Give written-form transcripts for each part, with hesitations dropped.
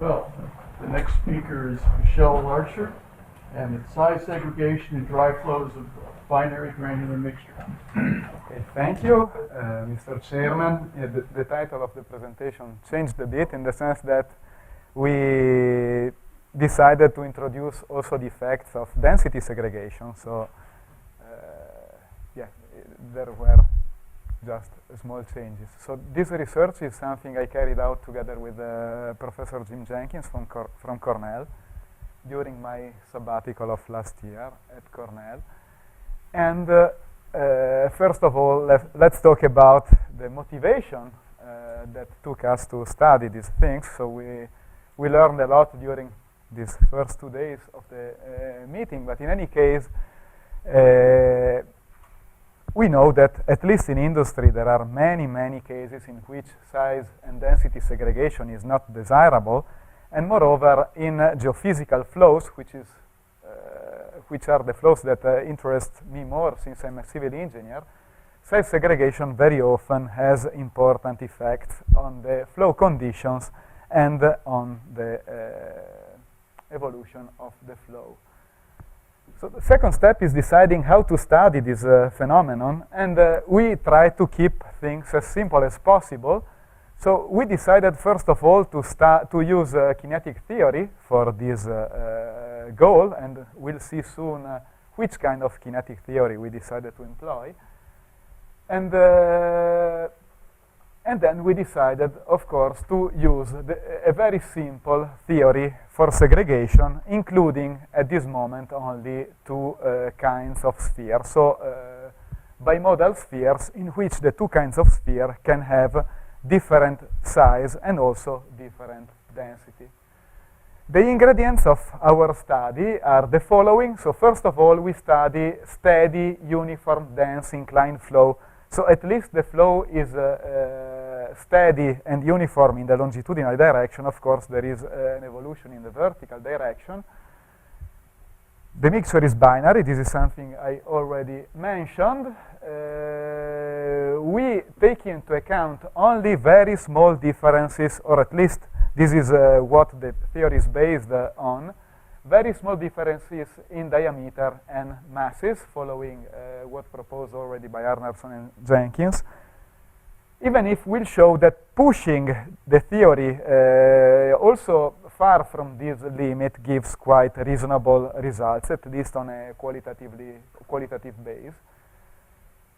Well, the next speaker is Michele Larcher, and it's size segregation in dry flows of binary granular mixture. Okay, thank you, Mr. Chairman. The title of the presentation changed a bit in the sense that we decided to introduce also the effects of density segregation. So, yeah, there were just small changes. So this research is something I carried out together with Professor Jim Jenkins from Cornell during my sabbatical of last year at Cornell. And first of all, let's talk about the motivation that took us to study these things. So we learned a lot during these first 2 days of the meeting, but in any case, we know that at least in industry there are many cases in which size and density segregation is not desirable, and moreover in geophysical flows, which are the flows that interest me more since I'm a civil engineer, size segregation very often has important effects on the flow conditions and on the evolution of the flow. So the second step is deciding how to study this phenomenon, and we try to keep things as simple as possible. So we decided first of all to use kinetic theory for this goal, and we'll see soon which kind of kinetic theory we decided to employ. And then we decided, of course, to use a very simple theory for segregation, including at this moment only 2 kinds of spheres. So bimodal spheres in which the 2 kinds of sphere can have different size and also different density. The ingredients of our study are the following. So first of all, we study steady, uniform, dense, inclined flow. So at least the flow is steady and uniform in the longitudinal direction. Of course, there is an evolution in the vertical direction. The mixture is binary. This is something I already mentioned. We take into account only very small differences, or at least this is what the theory is based on. Very small differences in diameter and masses, following what proposed already by Arnarsson and Jenkins. Even if we'll show that pushing the theory also far from this limit gives quite reasonable results, at least on a qualitative base.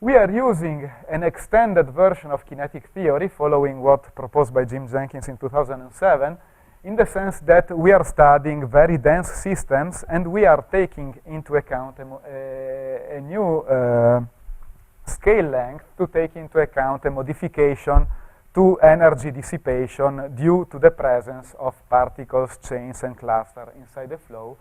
We are using an extended version of kinetic theory, following what proposed by Jim Jenkins in 2007, in the sense that we are studying very dense systems, and we are taking into account a new scale length to take into account a modification to energy dissipation due to the presence of particles, chains, and clusters inside the flow.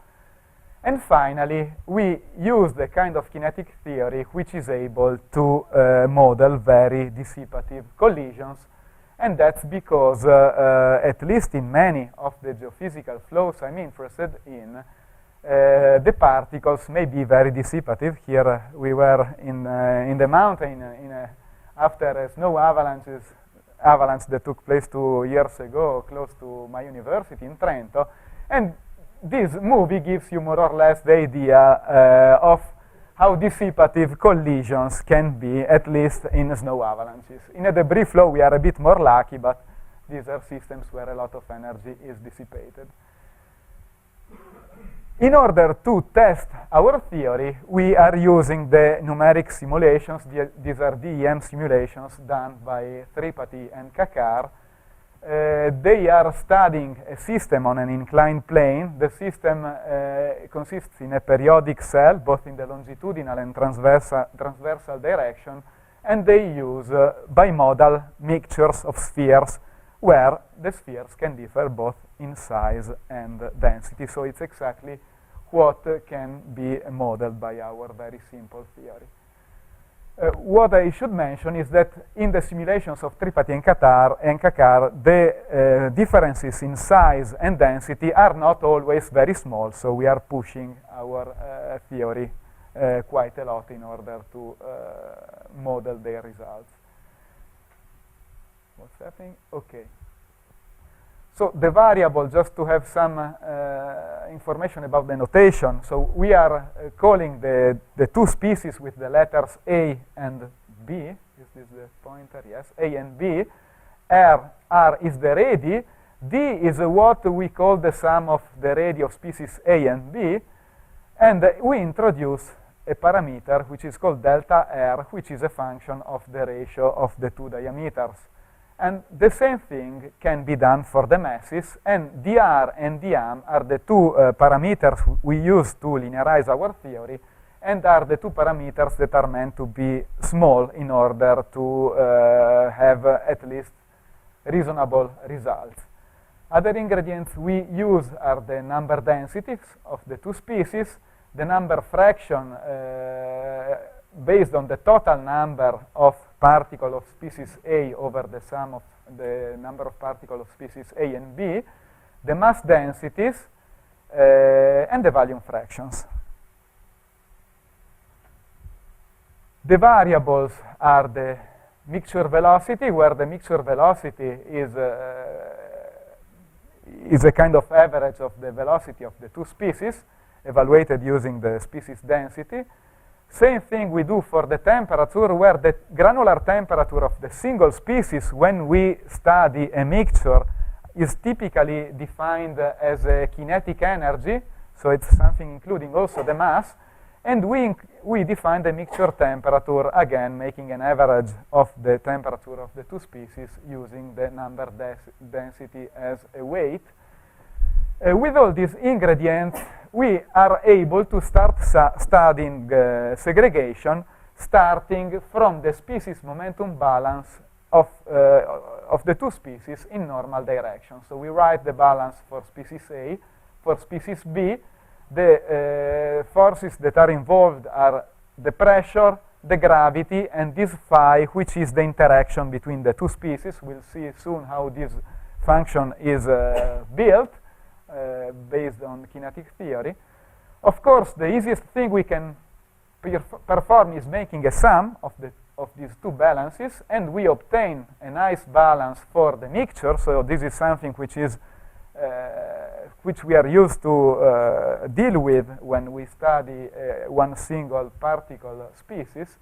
And finally, we use the kind of kinetic theory which is able to model very dissipative collisions. And that's because, at least in many of the geophysical flows I'm interested in, the particles may be very dissipative. Here we were in the mountain after a snow avalanche that took place 2 years ago close to my university in Trento. And this movie gives you more or less the idea of how dissipative collisions can be, at least in snow avalanches. In a debris flow, we are a bit more lucky, but these are systems where a lot of energy is dissipated. In order to test our theory, we are using the numeric simulations. These are DEM simulations done by Tripathi and Kakar. They are studying a system on an inclined plane. The system consists in a periodic cell, both in the longitudinal and transversal direction, and they use bimodal mixtures of spheres where the spheres can differ both in size and density. So it's exactly what can be modeled by our very simple theory. What I should mention is that in the simulations of Tripathi and Kakar, the differences in size and density are not always very small, so we are pushing our theory quite a lot in order to model their results. What's happening? Okay. So the variable, just to have some information about the notation, so we are calling the two species with the letters A and B. Is this the pointer? Yes, A and B. R is the radii. D is what we call the sum of the radii of species A and B. And we introduce a parameter which is called delta R, which is a function of the ratio of the two diameters. And the same thing can be done for the masses, and dr and dm are the two parameters we use to linearize our theory, and are the two parameters that are meant to be small in order to have at least reasonable results. Other ingredients we use are the number densities of the two species, the number fraction based on the total number of particles of species A over the sum of the number of particles of species A and B, the mass densities, and the volume fractions. The variables are the mixture velocity, where the mixture velocity is a kind of average of the velocity of the two species, evaluated using the species density. Same thing we do for the temperature, where the granular temperature of the single species when we study a mixture is typically defined as a kinetic energy, so it's something including also the mass, and we define the mixture temperature, again making an average of the temperature of the two species using the number density as a weight. With all these ingredients, we are able to start studying segregation, starting from the species momentum balance of the two species in normal direction. So we write the balance for species A. For species B, the forces that are involved are the pressure, the gravity, and this phi, which is the interaction between the two species. We'll see soon how this function is built. Based on kinetic theory. Of course, the easiest thing we can perform is making a sum of these two balances, and we obtain a nice balance for the mixture. So this is something which we are used to deal with when we study one single particle species.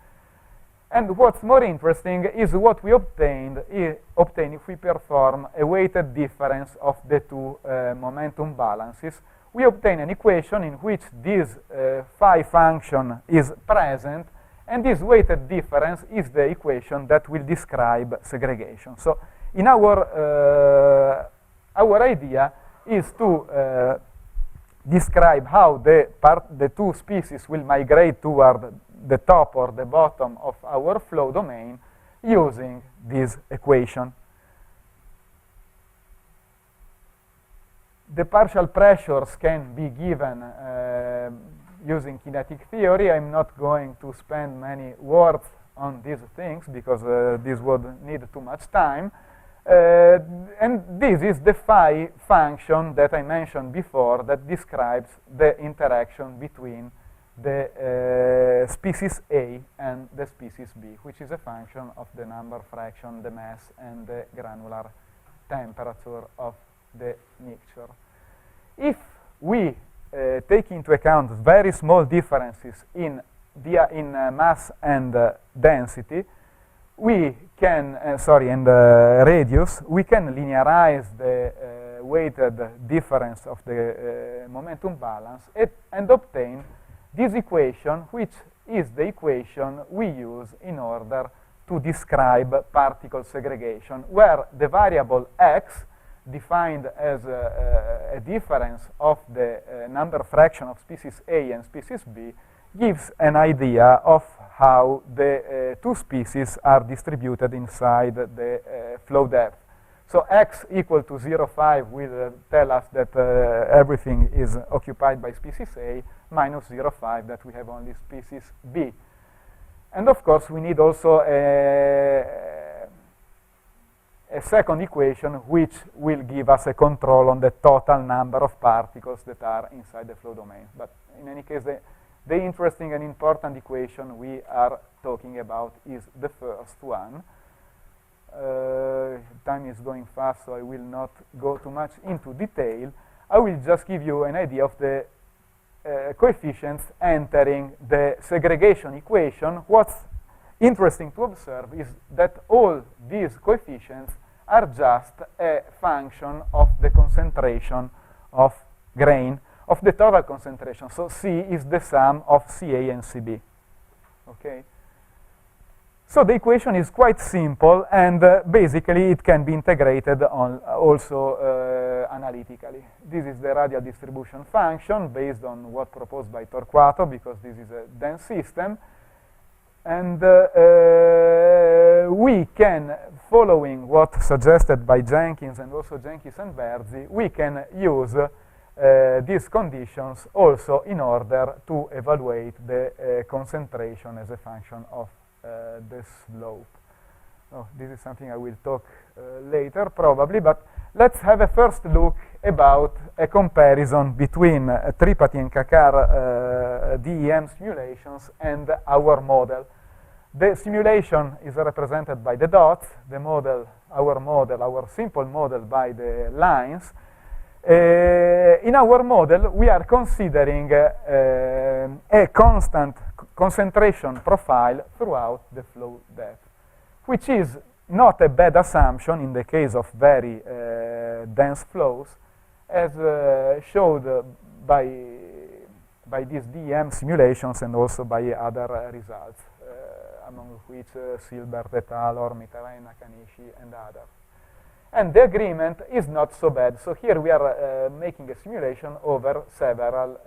And what's more interesting is what we obtain if we perform a weighted difference of the two momentum balances. We obtain an equation in which this phi function is present, and this weighted difference is the equation that will describe segregation. So in our idea is to describe how the two species will migrate toward the top or the bottom of our flow domain using this equation. The partial pressures can be given using kinetic theory. I'm not going to spend many words on these things because this would need too much time. And this is the phi function that I mentioned before that describes the interaction between the species A and the species B, which is a function of the number fraction, the mass, and the granular temperature of the mixture. If we take into account very small differences in mass and density, we can, and radius, we can linearize the weighted difference of the momentum balance and obtain this equation, which is the equation we use in order to describe particle segregation, where the variable x, defined as a difference of the number fraction of species A and species B, gives an idea of how the two species are distributed inside the flow depth. So x equal to 0.5 will tell us that everything is occupied by species A, minus 0.5 that we have only species B. And of course, we need also a second equation which will give us a control on the total number of particles that are inside the flow domain. But in any case, the interesting and important equation we are talking about is the first one. time is going fast, so I will not go too much into detail. I will just give you an idea of the coefficients entering the segregation equation. What's interesting to observe is that all these coefficients are just a function of the concentration of grain, of the total concentration. So C is the sum of Ca and Cb. Okay? So the equation is quite simple, and basically it can be integrated on also analytically. This is the radial distribution function based on what proposed by Torquato, because this is a dense system. And we can, following what suggested by Jenkins and also Jenkins and Verzi, we can use these conditions also in order to evaluate the concentration as a function of the slope. Oh, this is something I will talk later probably, but let's have a first look about a comparison between Tripathi and Kakar DEM simulations and our model. The simulation is represented by the dots, the model, our simple model by the lines. In our model, we are considering a constant concentration profile throughout the flow depth, which is not a bad assumption in the case of very dense flows, as showed by these DEM simulations and also by other results, among which Silbert et al., Ormi-Terrain, Nakanishi, and others. And the agreement is not so bad. So here we are making a simulation over several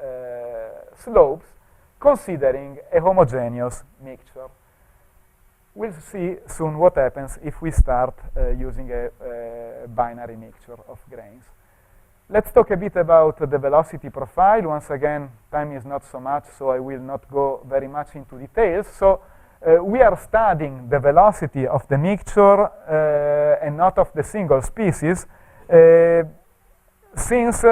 slopes, considering a homogeneous mixture. We'll see soon what happens if we start using a binary mixture of grains. Let's talk a bit about the velocity profile. Once again, time is not so much, so I will not go very much into details. So we are studying the velocity of the mixture and not of the single species, since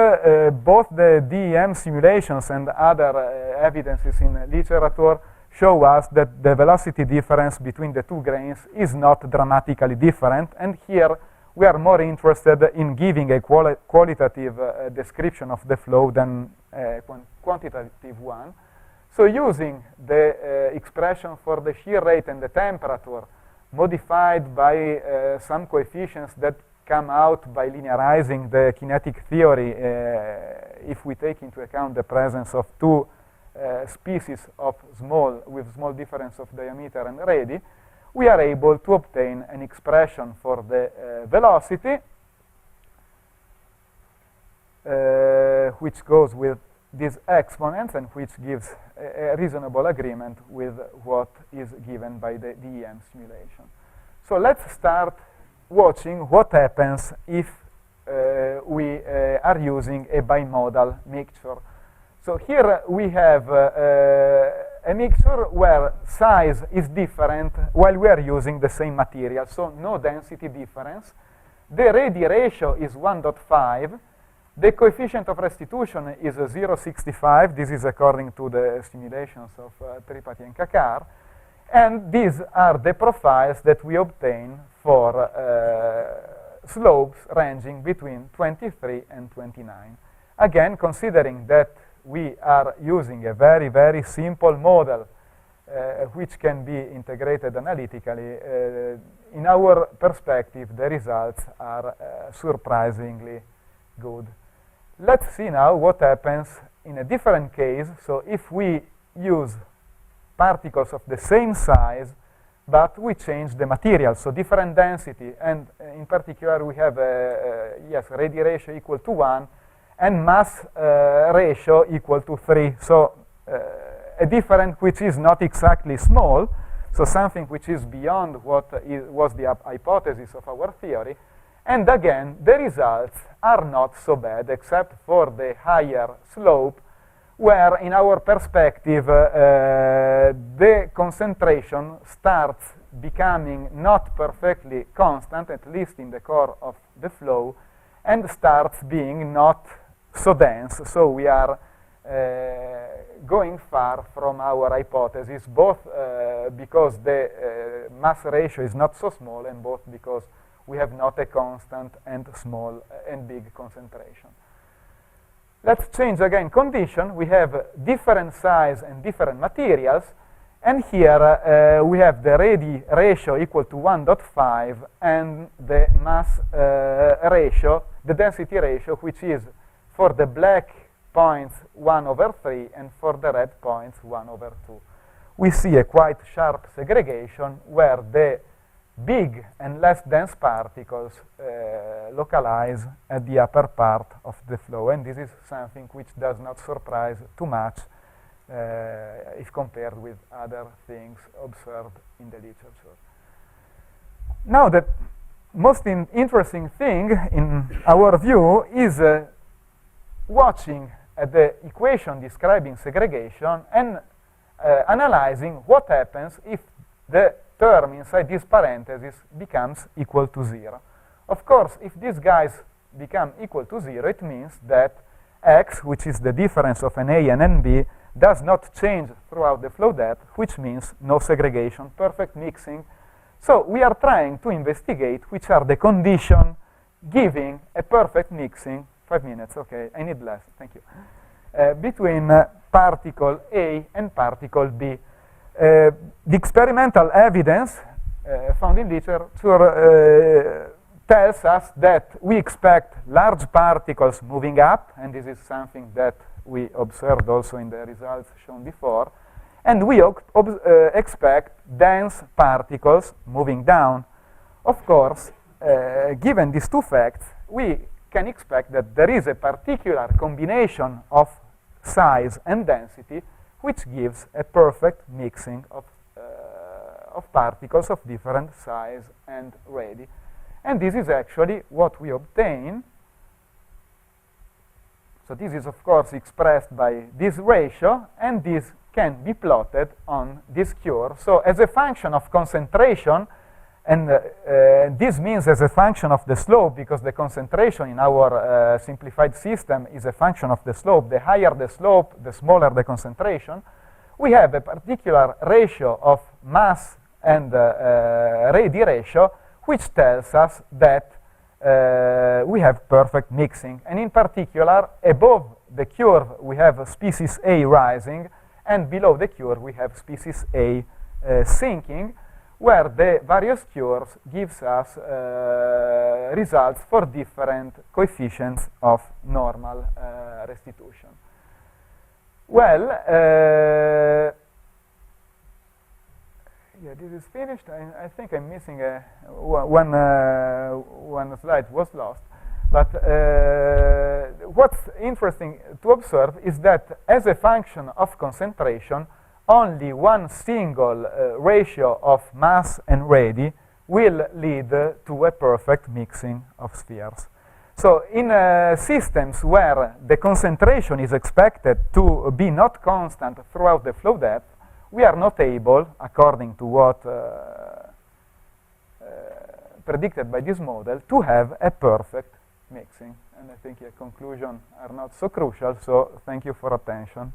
both the DEM simulations and other evidences in literature show us that the velocity difference between the two grains is not dramatically different, and here we are more interested in giving a qualitative description of the flow than a quantitative one. So using the expression for the shear rate and the temperature, modified by some coefficients that come out by linearizing the kinetic theory, if we take into account the presence of two species of with small difference of diameter and radii, we are able to obtain an expression for the velocity, which goes with these exponents and which gives a reasonable agreement with what is given by the DEM simulation. So let's start watching what happens if we are using a bimodal mixture. So here we have a mixture where size is different while we are using the same material, so no density difference. The radii ratio is 1.5. The coefficient of restitution is 0.65. This is according to the simulations of Tripathi and Kakar. And these are the profiles that we obtain for slopes ranging between 23 and 29. Again, considering that we are using a very, very simple model which can be integrated analytically, in our perspective, the results are surprisingly good. Let's see now what happens in a different case. So if we use particles of the same size, but we change the material, so different density, and in particular we have radii ratio equal to 1 and mass ratio equal to 3. So a difference which is not exactly small, so something which is beyond what was the hypothesis of our theory. And again, the results are not so bad, except for the higher slope, where in our perspective the concentration starts becoming not perfectly constant, at least in the core of the flow, and starts being not so dense. So we are going far from our hypothesis, both because the mass ratio is not so small, and both because we have not a constant and small and big concentration. Let's change again condition. We have different size and different materials, and here we have the ready ratio equal to 1.5 and the mass ratio, the density ratio, which is for the black points 1/3 and for the red points 1/2. We see a quite sharp segregation where the big and less dense particles localize at the upper part of the flow, and this is something which does not surprise too much if compared with other things observed in the literature. Now, the most interesting thing in our view is watching at the equation describing segregation and analyzing what happens if the term inside this parenthesis becomes equal to 0. Of course, if these guys become equal to 0, it means that x, which is the difference of an A and an B, does not change throughout the flow depth, which means no segregation, perfect mixing. So we are trying to investigate which are the conditions giving a perfect mixing. 5 minutes, okay, I need less, thank you. Between particle A and particle B. The experimental evidence found in literature tells us that we expect large particles moving up, and this is something that we observed also in the results shown before, and we expect dense particles moving down. Of course, given these two facts, we can expect that there is a particular combination of size and density which gives a perfect mixing of particles of different size and radii. And this is actually what we obtain. So this is, of course, expressed by this ratio, and this can be plotted on this curve. So as a function of concentration, and this means as a function of the slope, because the concentration in our simplified system is a function of the slope. The higher the slope, the smaller the concentration. We have a particular ratio of mass and radii ratio, which tells us that we have perfect mixing. And in particular, above the curve, we have species A rising, and below the curve, we have species A sinking, where the various curves gives us results for different coefficients of normal restitution. Well, yeah, this is finished. I think I'm missing one slide was lost. But what's interesting to observe is that as a function of concentration, only one single ratio of mass and radii will lead to a perfect mixing of spheres. So in systems where the concentration is expected to be not constant throughout the flow depth, we are not able, according to what predicted by this model, to have a perfect mixing. And I think your conclusions are not so crucial, so thank you for attention.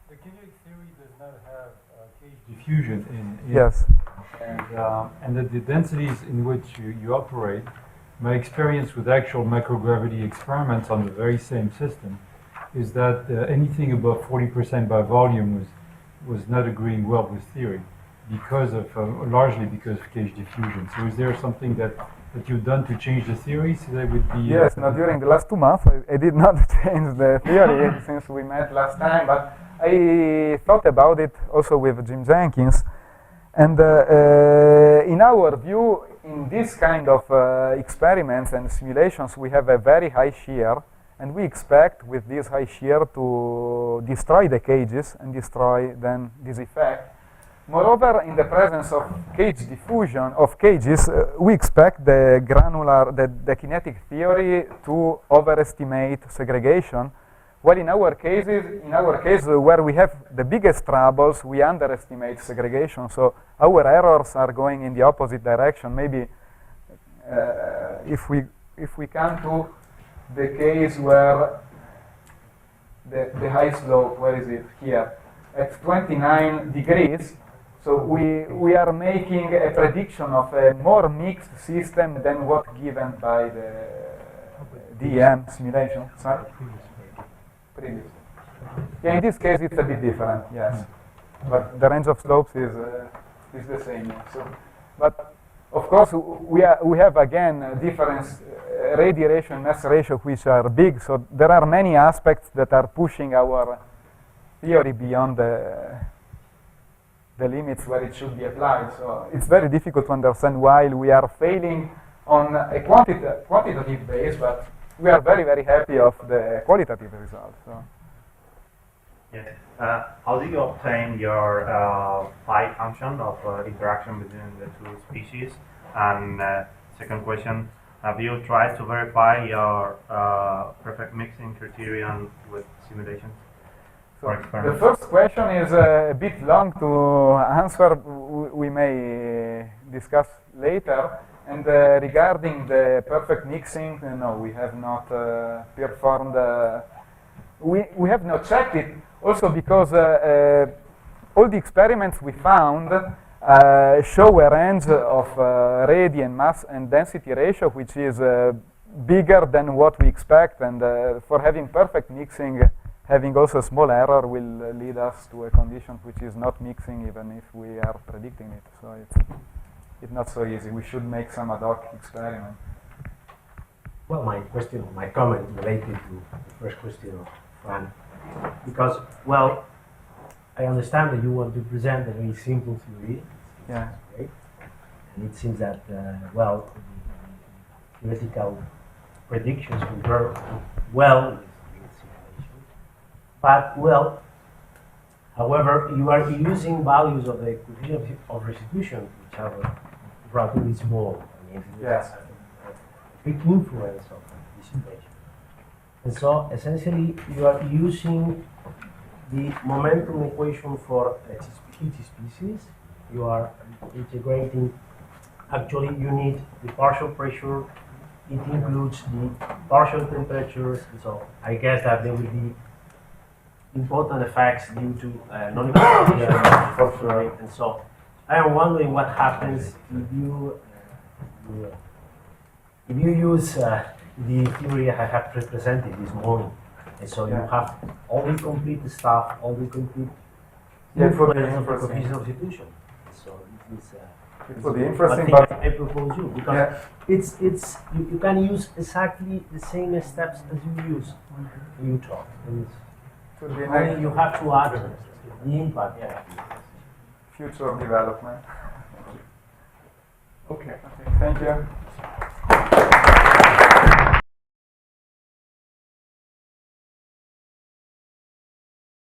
The kinetic theory does not have cage diffusion in it. Yes. And that the densities in which you operate, my experience with actual microgravity experiments on the very same system is that anything above 40% by volume was not agreeing well with theory because of, largely because of cage diffusion. So is there something that you've done to change the theory so that would be... Yes, now during the last 2 months I did not change the theory since we met last time, but I thought about it also with Jim Jenkins. And in our view, in this kind of experiments and simulations, we have a very high shear, and we expect with this high shear to destroy the cages and destroy then this effect. Moreover, in the presence of cage diffusion of cages, we expect the granular, the kinetic theory to overestimate segregation. Well, in our case where we have the biggest troubles, we underestimate segregation. So our errors are going in the opposite direction. Maybe if we come to the case where the high slope, where is it? Here. at 29 degrees. So we are making a prediction of a more mixed system than what given by the DEM simulation. Sorry? Previous. Yeah, in this case it's a bit different, yes. But the range of slopes is the same. Yeah. So, but of course we have again a difference radiation mass ratio which are big. So there are many aspects that are pushing our theory beyond the limits where it should be applied. So it's very difficult to understand why we are failing on a quantitative base, but we are very, very happy of the qualitative results. So. Yes. How do you obtain your phi function of interaction between the two species? And second question, have you tried to verify your perfect mixing criterion with simulations? So the first question is a bit long to answer. We may discuss later. And regarding the perfect mixing, no, we have not performed. We have not checked it. Also because all the experiments we found show a range of radiant mass and density ratio which is bigger than what we expect, and for having perfect mixing, having also a small error will lead us to a condition which is not mixing even if we are predicting it. So it's not so easy. We should make some ad hoc experiment. Well, my comment related to the first question of Fran, because, well, I understand that you want to present a very simple theory. Yeah. Right? And it seems that, well, the theoretical predictions compare well with simulations. But, well, however, you are using values of the coefficient of restitution, which are relatively small. I mean, Yes. A big influence of the simulation. And so, essentially, you are using the momentum equation for each species. You are integrating, actually, you need the partial pressure, it includes the partial temperatures, and so I guess that there will be important effects due to non-equalization for flow. And so, I am wondering what happens if you use the theory I have presented this morning. And so you have all the complete stuff, all the complete information of the coefficient of restitution. So this is It would be interesting, what but I propose you, because it's you can use exactly the same steps as you use when you talk. And it would be only nice you have to add the impact. Yeah. future development. Okay. Thank you.